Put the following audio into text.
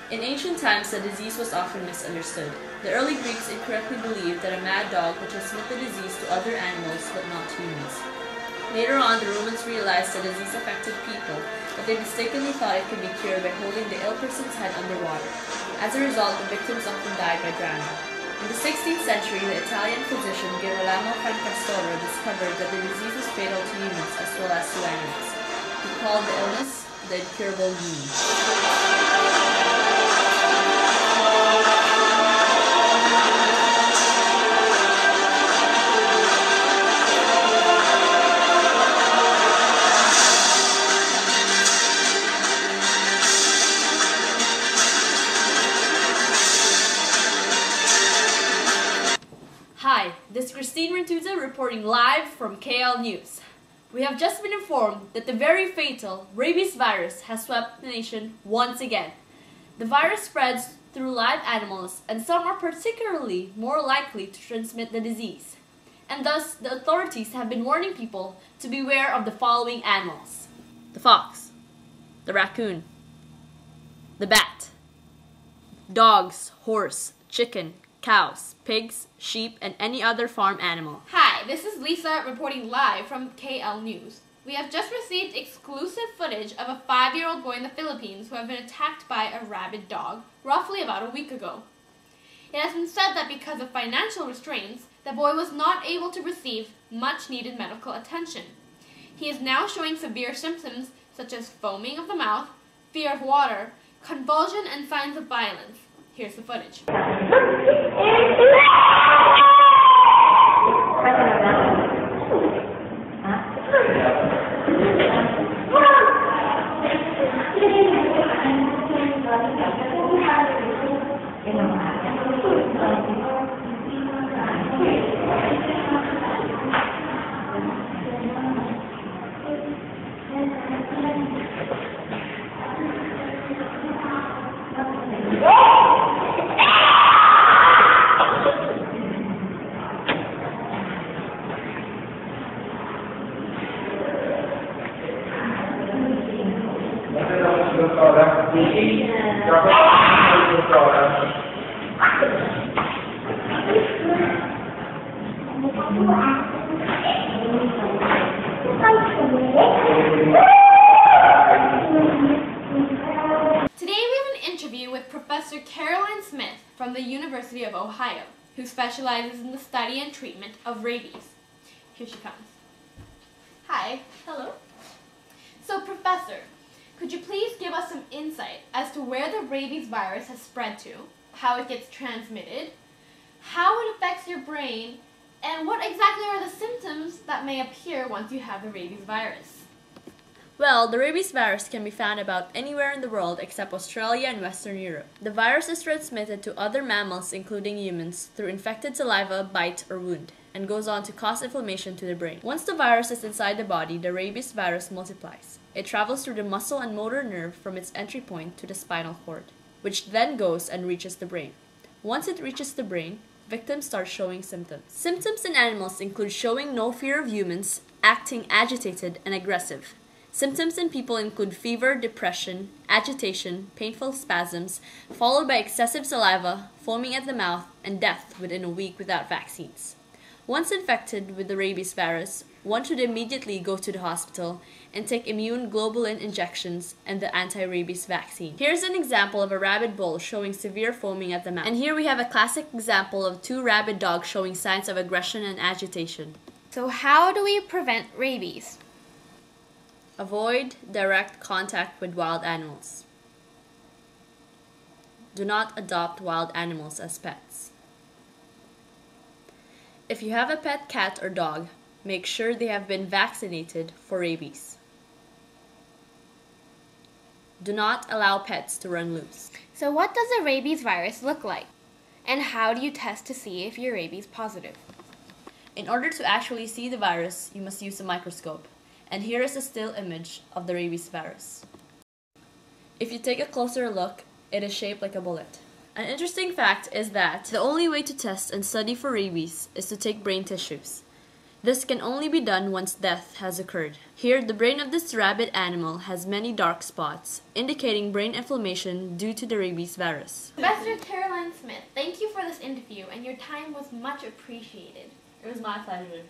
In ancient times, the disease was often misunderstood. The early Greeks incorrectly believed that a mad dog would transmit the disease to other animals but not humans. Later on, the Romans realized the disease affected people, but they mistakenly thought it could be cured by holding the ill person's head underwater. As a result, the victims often died by drowning. In the 16th century, the Italian physician Girolamo Francastoro discovered that the disease was fatal to humans as well as to animals. He called the illness the incurable wound. Hi, this is Christine reporting live from KL News. We have just been informed that the very fatal rabies virus has swept the nation once again. The virus spreads through live animals, and some are particularly more likely to transmit the disease. And thus, the authorities have been warning people to beware of the following animals: the fox, the raccoon, the bat, dogs, horse, chicken, cows, pigs, sheep, and any other farm animal. Hi, this is Lisa reporting live from KL News. We have just received exclusive footage of a 5-year-old boy in the Philippines who had been attacked by a rabid dog roughly about a week ago. It has been said that because of financial restraints, the boy was not able to receive much needed medical attention. He is now showing severe symptoms such as foaming of the mouth, fear of water, convulsion, and signs of violence. Here's the footage. Today we have an interview with Professor Caroline Smith from the University of Ohio, who specializes in the study and treatment of rabies. Here she comes. Hi. Hello. So, Professor, could you please give us some insight as to where the rabies virus has spread to, how it gets transmitted, how it affects your brain, and what exactly are the symptoms that may appear once you have the rabies virus? Well, the rabies virus can be found about anywhere in the world except Australia and Western Europe. The virus is transmitted to other mammals, including humans, through infected saliva, bite, or wound, and goes on to cause inflammation to the brain. Once the virus is inside the body, the rabies virus multiplies. It travels through the muscle and motor nerve from its entry point to the spinal cord, which then goes and reaches the brain. Once it reaches the brain, victims start showing symptoms. Symptoms in animals include showing no fear of humans, acting agitated and aggressive. Symptoms in people include fever, depression, agitation, painful spasms, followed by excessive saliva, foaming at the mouth, and death within a week without vaccines. Once infected with the rabies virus, one should immediately go to the hospital and take immune globulin injections and the anti-rabies vaccine. Here's an example of a rabid bull showing severe foaming at the mouth. And here we have a classic example of 2 rabid dogs showing signs of aggression and agitation. So how do we prevent rabies? Avoid direct contact with wild animals. Do not adopt wild animals as pets. If you have a pet cat or dog, make sure they have been vaccinated for rabies. Do not allow pets to run loose. So what does the rabies virus look like? And how do you test to see if you're rabies positive? In order to actually see the virus, you must use a microscope. And here is a still image of the rabies virus. If you take a closer look, it is shaped like a bullet. An interesting fact is that the only way to test and study for rabies is to take brain tissues. This can only be done once death has occurred. Here, the brain of this rabid animal has many dark spots, indicating brain inflammation due to the rabies virus. Professor Caroline Smith, thank you for this interview, and your time was much appreciated. It was my pleasure.